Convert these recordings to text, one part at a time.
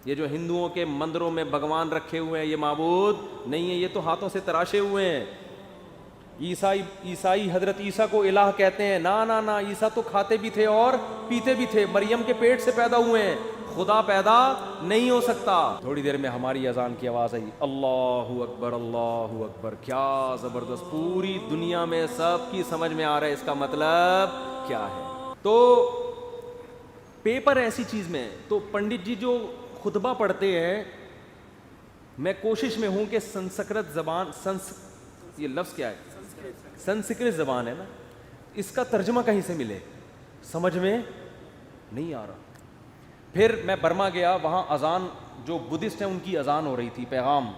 یہ جو ہندوؤں کے مندروں میں بھگوان رکھے ہوئے ہیں یہ معبود نہیں ہے, یہ تو ہاتھوں سے تراشے ہوئے ہیں. عیسائی حضرت عیسیٰ کو الہ کہتے ہیں. نا عیسیٰ تو کھاتے بھی تھے اور پیتے بھی تھے, مریم کے پیٹ سے پیدا ہوئے ہیں, خدا پیدا نہیں ہو سکتا. تھوڑی دیر میں ہماری اذان کی آواز آئی, اللہ اکبر اللہ اکبر. کیا زبردست, پوری دنیا میں سب کی سمجھ میں آ رہا ہے اس کا مطلب کیا ہے. تو پیپر ایسی چیز میں, تو پنڈت جی جو خطبہ پڑھتے ہیں, میں کوشش میں ہوں کہ سنسکرت زبان, یہ لفظ کیا ہے, سنسکرت زبان ہے نا, اس کا ترجمہ کہیں سے ملے, سمجھ میں نہیں آ رہا. پھر میں برما گیا, وہاں اذان, جو بدھسٹ ہیں ان کی اذان ہو رہی تھی, پیغام,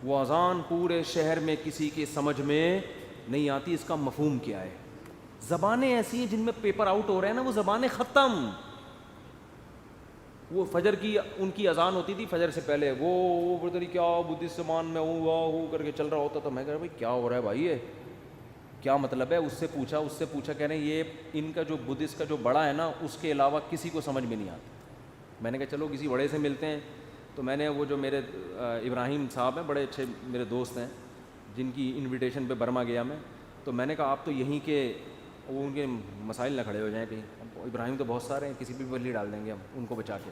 وہ اذان پورے شہر میں کسی کی سمجھ میں نہیں آتی اس کا مفہوم کیا ہے. زبانیں ایسی ہیں جن میں پیپر آؤٹ ہو رہے ہیں نا, وہ زبانیں ختم. وہ فجر کی ان کی اذان ہوتی تھی, فجر سے پہلے وہ پتہ نہیں کیا بدھسٹ زبان میں ہوں کر کے چل رہا ہوتا تھا. میں کہہ رہا بھائی کیا ہو رہا ہے بھائی, یہ کیا مطلب ہے. اس سے پوچھا کہہ رہے ہیں یہ ان کا جو بدھسٹ کا جو بڑا ہے نا, اس کے علاوہ کسی کو سمجھ میں نہیں آتا. میں نے کہا چلو کسی بڑے سے ملتے ہیں. تو میں نے وہ جو میرے ابراہیم صاحب ہیں, بڑے اچھے میرے دوست ہیں, جن کی انویٹیشن پہ برما گیا میں, تو میں نے کہا آپ تو یہیں کے, وہ ان کے مسائل نہ کھڑے ہو جائیں کہیں. ابراہیم تو بہت سارے ہیں, کسی بھی بلی ڈال دیں گے ہم ان کو بچا کے.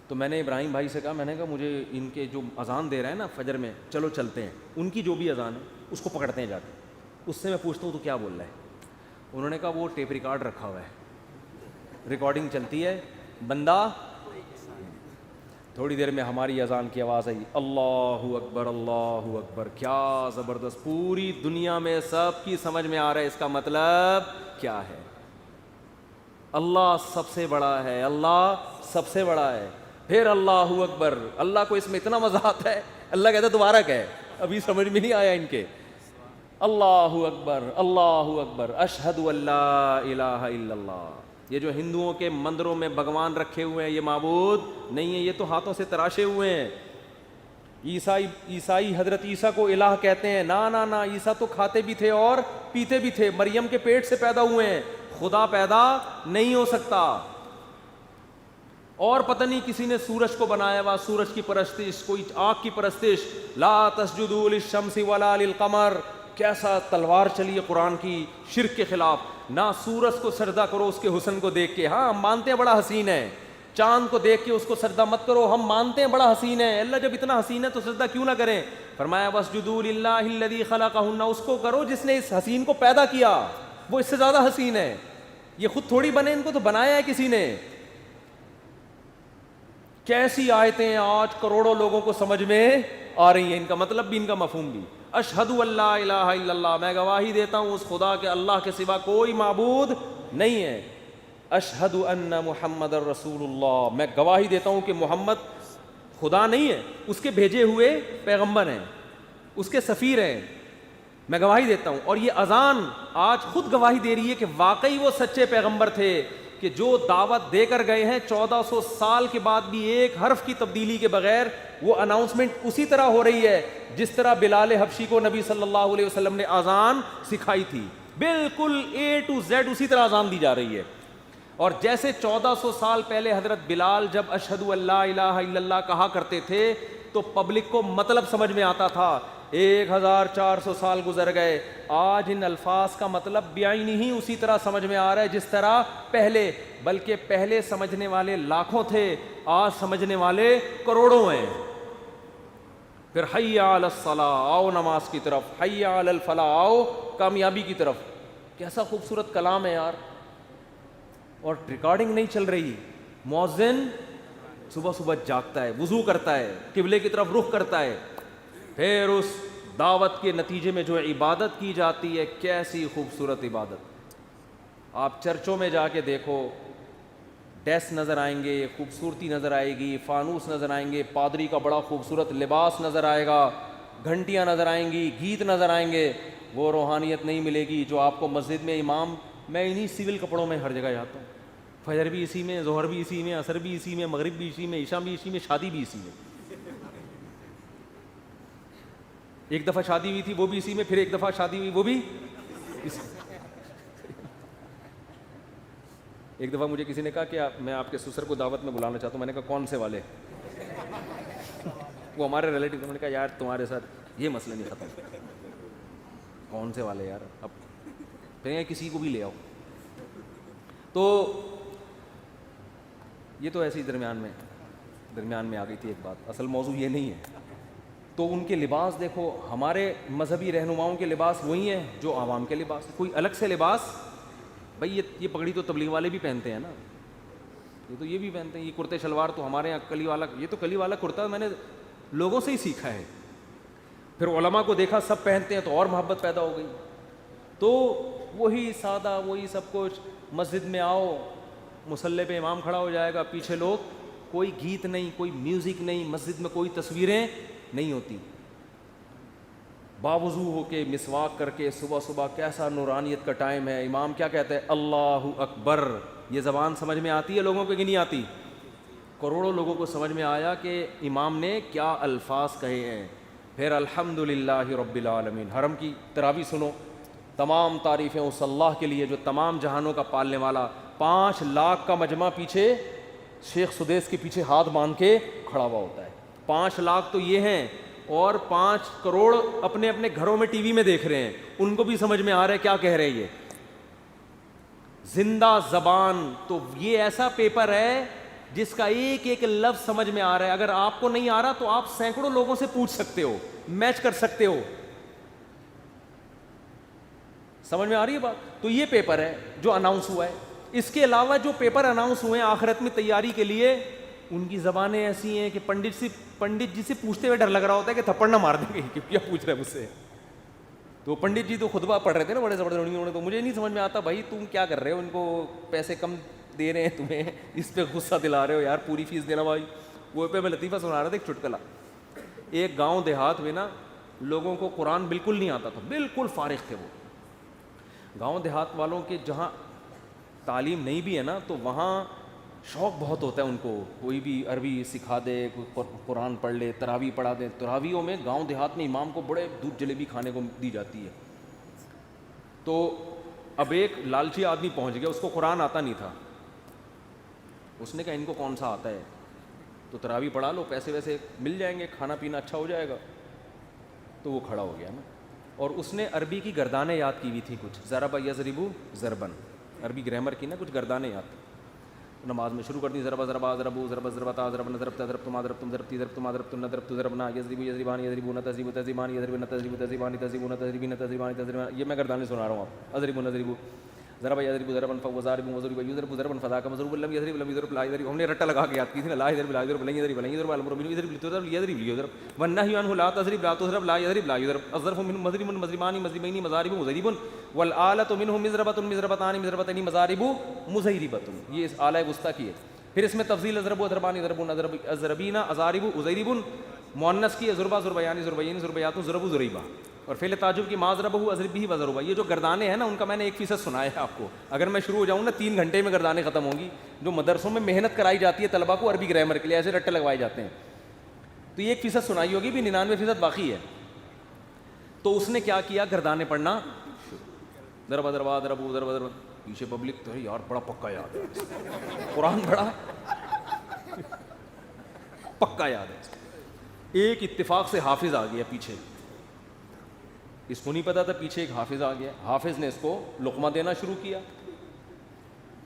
تو میں نے ابراہیم بھائی سے کہا, میں نے کہا مجھے ان کے جو اذان دے رہے ہیں نا فجر میں, چلو چلتے ہیں, ان کی جو بھی اذان ہے اس کو پکڑتے ہیں جا کے, اس سے میں پوچھتا ہوں تو کیا بول رہا ہے. انہوں نے کہا وہ ٹیپ ریکارڈ رکھا ہوا ہے, ریکارڈنگ چلتی ہے, بندہ. تھوڑی دیر میں ہماری اذان کی آواز آئی, اللہ اکبر اللہ اکبر. کیا زبردست, پوری دنیا میں سب کی سمجھ میں آ رہا ہے اس کا مطلب کیا ہے. اللہ سب سے بڑا ہے, اللہ سب سے بڑا ہے. پھر اللہ اکبر. اللہ کو اس میں اتنا مزہ آتا ہے, اللہ کہتا ہے دوبارہ کہے, ابھی سمجھ میں نہیں آیا ان کے. اللہ اکبر اللہ اکبر, اشہد ان لا الہ الا اللہ. یہ جو ہندوؤں کے مندروں میں بھگوان رکھے ہوئے ہیں یہ معبود نہیں ہے, یہ تو ہاتھوں سے تراشے ہوئے ہیں. عیسائی حضرت عیسیٰ کو الہ کہتے ہیں. نا عیسیٰ تو کھاتے بھی تھے اور پیتے بھی تھے, مریم کے پیٹ سے پیدا ہوئے ہیں, خدا پیدا نہیں ہو سکتا. اور پتہ نہیں کسی نے سورج کو بنایا ہوا, سورج کی پرستش, کوئی آنکھ کی پرستش. لا تسجدوا للشمس ولا للقمر. کیسا تلوار چلی ہے قرآن کی شرک کے خلاف. نہ سورج کو سجدہ کرو اس کے حسن کو دیکھ کے, ہاں ہم مانتے ہیں بڑا حسین ہے, چاند کو دیکھ کے اس کو سجدہ مت کرو, ہم مانتے ہیں بڑا حسین ہے. اللہ جب اتنا حسین ہے تو سجدہ کیوں نہ کریں. فرمایا واسجدوا للہ الذی خلقہن, اس کو کرو جس نے اس حسین کو پیدا کیا, وہ اس سے زیادہ حسین ہے. یہ خود تھوڑی بنے, ان کو تو بنایا ہے کسی نے. کیسی آیتیں ہیں آج کروڑوں لوگوں کو سمجھ میں آ رہی ہیں, ان کا مطلب بھی ان کا مفہوم بھی. اشہد ان لا الہ الا اللہ, میں گواہی دیتا ہوں اس خدا کے اللہ کے سوا کوئی معبود نہیں ہے. اشہد ان محمد الرسول اللہ, میں گواہی دیتا ہوں کہ محمد خدا نہیں ہے, اس کے بھیجے ہوئے پیغمبر ہیں, اس کے سفیر ہیں, میں گواہی دیتا ہوں. اور یہ اذان آج خود گواہی دے رہی ہے کہ واقعی وہ سچے پیغمبر تھے, کہ جو دعوت دے کر گئے ہیں 1400 سال کے بعد بھی ایک حرف کی تبدیلی کے بغیر وہ اناؤنسمنٹ اسی طرح ہو رہی ہے جس طرح بلال حبشی کو نبی صلی اللہ علیہ وسلم نے اذان سکھائی تھی. بالکل A to Z اسی طرح اذان دی جا رہی ہے. اور جیسے 1400 سال پہلے حضرت بلال جب اشہد ان لا الہ الا اللہ کہا کرتے تھے تو پبلک کو مطلب سمجھ میں آتا تھا. 1400 سال گزر گئے, آج ان الفاظ کا مطلب بعینی ہی اسی طرح سمجھ میں آ رہا ہے جس طرح پہلے, بلکہ پہلے سمجھنے والے لاکھوں تھے, آج سمجھنے والے کروڑوں ہیں. پھر حی علی الصلاۃ, آؤ نماز کی طرف, حی علی الفلاح, آؤ کامیابی کی طرف. کیسا خوبصورت کلام ہے یار. اور ریکارڈنگ نہیں چل رہی, مؤذن صبح صبح جاگتا ہے, وضو کرتا ہے, قبلے کی طرف رخ کرتا ہے, پھر اس دعوت کے نتیجے میں جو عبادت کی جاتی ہے, کیسی خوبصورت عبادت. آپ چرچوں میں جا کے دیکھو, ڈیسک نظر آئیں گے, خوبصورتی نظر آئے گی, فانوس نظر آئیں گے, پادری کا بڑا خوبصورت لباس نظر آئے گا, گھنٹیاں نظر آئیں گی, گیت نظر آئیں گے. وہ روحانیت نہیں ملے گی جو آپ کو مسجد میں امام, میں انہی سول کپڑوں میں ہر جگہ جاتا ہوں, فجر بھی اسی میں, ظہر بھی اسی میں, عصر بھی اسی میں, مغرب بھی اسی میں, عشاء بھی اسی میں, شادی بھی اسی میں. ایک دفعہ شادی ہوئی تھی وہ بھی اسی میں, پھر ایک دفعہ شادی ہوئی وہ بھی اسی. ایک دفعہ مجھے کسی نے کہا کہ میں آپ کے سسر کو دعوت میں بلانا چاہتا ہوں. میں نے کہا کون سے والے؟ وہ ہمارے ریلیٹیو. میں نے کہا یار تمہارے ساتھ یہ مسئلہ نہیں ختم. کون سے والے یار؟ اب پھر کسی کو بھی لے آؤ. تو یہ تو ایسے ہی درمیان میں آ گئی تھی ایک بات. اصل موضوع یہ نہیں ہے. تو ان کے لباس دیکھو, ہمارے مذہبی رہنماؤں کے لباس وہی ہیں جو عوام کے لباس. کوئی الگ سے لباس بھائی یہ پگڑی تو تبلیغ والے بھی پہنتے ہیں نا, یہ بھی پہنتے ہیں. یہ کرتے شلوار تو ہمارے یہاں کلی والا, یہ تو کلی والا کرتا میں نے لوگوں سے ہی سیکھا ہے. پھر علماء کو دیکھا سب پہنتے ہیں تو اور محبت پیدا ہو گئی. تو وہی سادہ وہی سب کچھ. مسجد میں آؤ, مصلی پہ امام کھڑا ہو جائے گا, پیچھے لوگ, کوئی گیت نہیں, کوئی میوزک نہیں, مسجد میں کوئی تصویریں نہیں ہوتی. باوضو ہو کے مسواک کر کے صبح صبح, کیسا نورانیت کا ٹائم ہے. امام کیا کہتے ہیں؟ اللہ اکبر. یہ زبان سمجھ میں آتی ہے لوگوں کو کہ نہیں آتی؟ کروڑوں لوگوں کو سمجھ میں آیا کہ امام نے کیا الفاظ کہے ہیں. پھر الحمدللہ رب العالمین. حرم کی تراویح سنو, تمام تعریفیں اس اللہ کے لیے جو تمام جہانوں کا پالنے والا. 5 لاکھ کا مجمع پیچھے شیخ سدیس کے پیچھے ہاتھ باندھ کے کھڑا ہوا ہوتا ہے. 5 لاکھ تو یہ ہیں, اور 5 کروڑ اپنے اپنے گھروں میں ٹی وی میں دیکھ رہے ہیں. ان کو بھی سمجھ میں آ رہا ہے کیا کہہ رہے ہیں یہ. زندہ زبان. تو یہ ایسا پیپر ہے جس کا ایک ایک لفظ سمجھ میں آ رہا ہے. اگر آپ کو نہیں آ رہا تو آپ سینکڑوں لوگوں سے پوچھ سکتے ہو, میچ کر سکتے ہو. سمجھ میں آ رہی ہے بات؟ تو یہ پیپر ہے جو اناؤنس ہوا ہے. اس کے علاوہ جو پیپر اناؤنس ہوئے ہیں آخرت میں تیاری کے لیے, ان کی زبانیں ایسی ہیں کہ پنڈت جی سے پوچھتے ہوئے ڈر لگ رہا ہوتا ہے کہ تھپڑ نہ مار دیں گے کہ کیا پوچھ رہے ہیں مجھ سے. تو پنڈت جی تو خطبہ پڑھ رہے تھے نا بڑے زبردست. تو مجھے نہیں سمجھ میں آتا بھائی تم کیا کر رہے ہو, ان کو پیسے کم دے رہے ہیں تمہیں, اس پہ غصہ دلا رہے ہو یار, پوری فیس دینا بھائی. وہ پہ میں لطیفہ سنا رہا تھا ایک چٹکلا. ایک گاؤں دیہات میں نا لوگوں کو قرآن بالکل نہیں آتا تھا, بالکل فارغ تھے وہ. گاؤں دیہات والوں کے جہاں تعلیم نہیں بھی ہے نا تو وہاں شوق بہت ہوتا ہے ان کو, کوئی بھی عربی سکھا دے, قرآن پڑھ لے, تراویح پڑھا دے. تراویحوں میں گاؤں دیہات میں امام کو بڑے دودھ جلیبی کھانے کو دی جاتی ہے. تو اب ایک لالچی آدمی پہنچ گیا, اس کو قرآن آتا نہیں تھا. اس نے کہا ان کو کون سا آتا ہے, تو تراویح پڑھا لو, پیسے ویسے مل جائیں گے, کھانا پینا اچھا ہو جائے گا. تو وہ کھڑا ہو گیا نا, اور اس نے عربی کی گردانیں یاد کی ہوئی تھی کچھ, ضرب یضرب ضربن, عربی گرامر کی نا کچھ گردانیں یاد. نماز میں شروع کر دی, ضرب ضربا ضربو ضرب ضربتا ضربنا ضربتا ضربتما ضربتم ضربتی ضربتما ضربتن ضربتو ضربنا یضرب یضربان یضربون تضرب تضربان یضربن تضرب تضربان تضربون تضربین تضربان تضربان. یہ میں گردانیں سنا رہا ہوں آپ. اضرب نضرب ضرب یضرب ضربا فوضارب وضرب یضرب ضربا فذاك مضروب لم یضرب لم یضرب لا یضرب. ہم نے رٹا لگا کے یاد کی تھی نا, لا یضرب لا یضرب لن یضرب لن یضرب الامر بالمعروف یضرب یضرب یضرب والنهي عنه لا تضرب لا تضرب لا یضرب لا یضرب. الظرف من مضرب مضربان مضربین مضارب مضرب والآلة منه مضربة مضربتان مضربتين مضارب مضربۃ. یہ اس آلہ وسطی کی ہے. پھر اس میں تفضیل اضرب و ضربان ضربون اضربین اضارب اضرب, مؤنث کی ضربا ضربیان ضربین ضربیات ضرب ضریبہ, اور فعل تعجب کی ما ضربہ اضرب بھی وضربہ. یہ جو گردانیں ہیں نا ان کا میں نے 1% سنایا ہے آپ کو. اگر میں شروع ہو جاؤں نا 3 گھنٹے میں گردانیں ختم ہوں گی. جو مدرسوں میں محنت کرائی جاتی ہے طلبہ کو عربی گرامر کے لیے, ایسے رٹے لگوائے جاتے ہیں. تو یہ 1% سنائی ہوگی, بھی 99% باقی ہے. تو اس نے کیا کیا, گردانیں پڑھنا, ضربہ ضربہ ضربو ضربہ ضربہ. پیچھے پبلک تو یار بڑا پکا یاد ہے, قرآن بڑا پکا یاد ہے. ایک اتفاق سے حافظ آ گیا پیچھے, اس کو نہیں پتا تھا پیچھے ایک حافظ آ گیا. حافظ نے اس کو لقمہ دینا شروع کیا.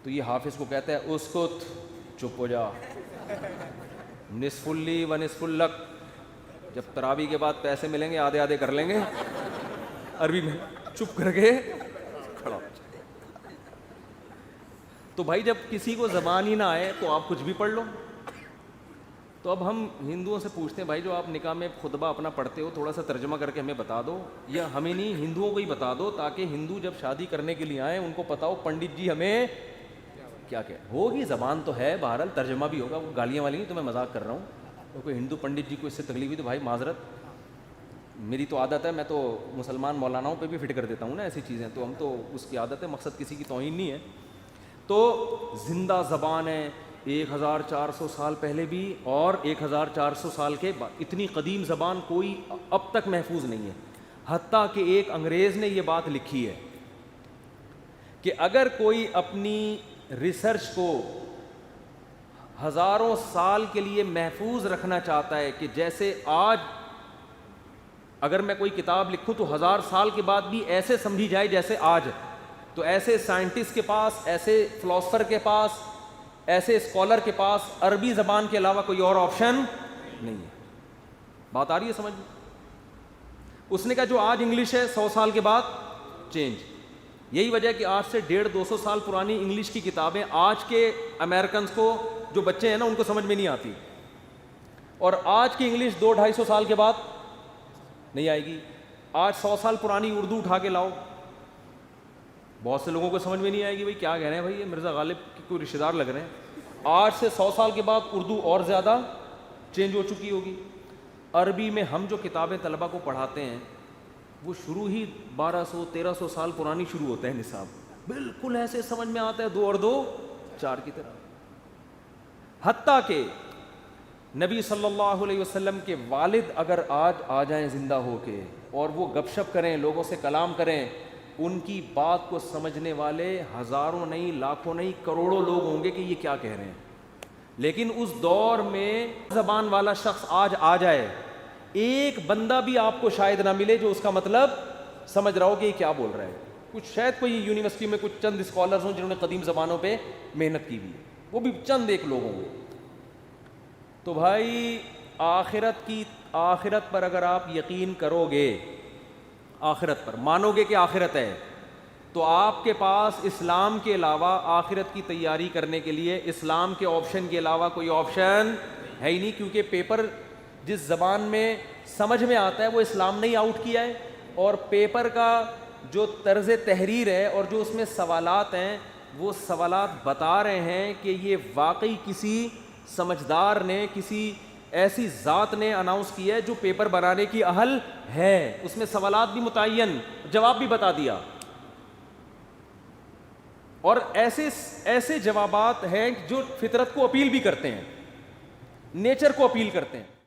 تو یہ حافظ کو کہتا ہے اسکت, چپ ہو جا, نصف لی و نصف لک. جب تراویح کے بعد پیسے ملیں گے آدھے آدھے کر لیں گے. عربی میں چپ کر کے کھڑا ہو. تو بھائی جب کسی کو زبان ہی نہ آئے تو آپ کچھ بھی پڑھ لو. تو اب ہم ہندوؤں سے پوچھتے ہیں بھائی جو آپ نکاح میں خطبہ اپنا پڑھتے ہو تھوڑا سا ترجمہ کر کے ہمیں بتا دو, یا ہمیں نہیں ہندوؤں کو ہی بتا دو, تاکہ ہندو جب شادی کرنے کے لیے آئیں ان کو پتا ہو پنڈت جی ہمیں کیا کیا ہوگی. زبان تو ہے, بہرحال ترجمہ بھی ہوگا. وہ گالیاں والی نہیں, تو میں مذاق کر رہا ہوں. تو کوئی ہندو پنڈت جی کو اس سے تکلیف ہوئی تو بھائی معذرت, میری تو عادت ہے, میں تو مسلمان مولاناؤں پہ بھی فٹ کر دیتا ہوں نا ایسی چیزیں, تو ہم تو اس کی عادت ہے, مقصد کسی کی توہین نہیں ہے. تو زندہ زبان ہے, 1400 سال پہلے بھی اور 1400 سال کے بعد. اتنی قدیم زبان کوئی اب تک محفوظ نہیں ہے. حتیٰ کہ ایک انگریز نے یہ بات لکھی ہے کہ اگر کوئی اپنی ریسرچ کو ہزاروں سال کے لیے محفوظ رکھنا چاہتا ہے کہ جیسے آج اگر میں کوئی کتاب لکھوں تو 1000 سال کے بعد بھی ایسے سمجھی جائے جیسے آج، تو ایسے سائنٹسٹ کے پاس، ایسے فلاسفر کے پاس، ایسے اسکالر کے پاس عربی زبان کے علاوہ کوئی اور آپشن نہیں ہے. بات آ رہی ہے سمجھ میں؟ اس نے کہا جو آج انگلش ہے 100 سال کے بعد چینج. یہی وجہ ہے کہ آج سے 150-200 سال پرانی انگلش کی کتابیں آج کے امریکنز کو، جو بچے ہیں نا، ان کو سمجھ میں نہیں آتی، اور آج کی انگلش 200-250 سال کے بعد نہیں آئے گی. آج 100 سال پرانی اردو اٹھا کے لاؤ، بہت سے لوگوں کو سمجھ میں نہیں آئے گی بھائی کیا کہہ رہے ہیں، بھائی یہ مرزا غالب کے کوئی رشتہ دار لگ رہے ہیں. آج سے 100 سال کے بعد اردو اور زیادہ چینج ہو چکی ہوگی. عربی میں ہم جو کتابیں طلبہ کو پڑھاتے ہیں وہ شروع ہی 1200-1300 سال پرانی شروع ہوتا ہے نصاب، بالکل ایسے سمجھ میں آتا ہے 2 اور 2 4 کی طرح. حتیٰ کہ نبی صلی اللہ علیہ وسلم کے والد اگر آج آ جائیں زندہ ہو کے اور وہ گپ شپ کریں، لوگوں سے کلام کریں، ان کی بات کو سمجھنے والے ہزاروں نہیں، لاکھوں نہیں، کروڑوں لوگ ہوں گے کہ یہ کیا کہہ رہے ہیں. لیکن اس دور میں زبان والا شخص آج آ جائے، ایک بندہ بھی آپ کو شاید نہ ملے جو اس کا مطلب سمجھ رہا ہو کہ یہ کیا بول رہا ہے. کچھ شاید کوئی یونیورسٹی میں کچھ چند اسکالرز ہوں جنہوں نے قدیم زبانوں پہ محنت کی ہوئی ہے، وہ بھی چند ایک لوگ ہوں گے. تو بھائی آخرت پر اگر آپ یقین کرو گے، آخرت پر مانو گے کہ آخرت ہے، تو آپ کے پاس اسلام کے علاوہ آخرت کی تیاری کرنے کے لیے اسلام کے آپشن کے علاوہ کوئی آپشن ہے ہی نہیں. کیونکہ پیپر جس زبان میں سمجھ میں آتا ہے وہ اسلام نے ہی آؤٹ کیا ہے، اور پیپر کا جو طرز تحریر ہے اور جو اس میں سوالات ہیں وہ سوالات بتا رہے ہیں کہ یہ واقعی کسی سمجھدار نے، کسی ایسی ذات نے اناؤنس کیا ہے جو پیپر بنانے کی اہل ہے. اس میں سوالات بھی متعین، جواب بھی بتا دیا، اور ایسے جوابات ہیں جو فطرت کو اپیل بھی کرتے ہیں، نیچر کو اپیل کرتے ہیں.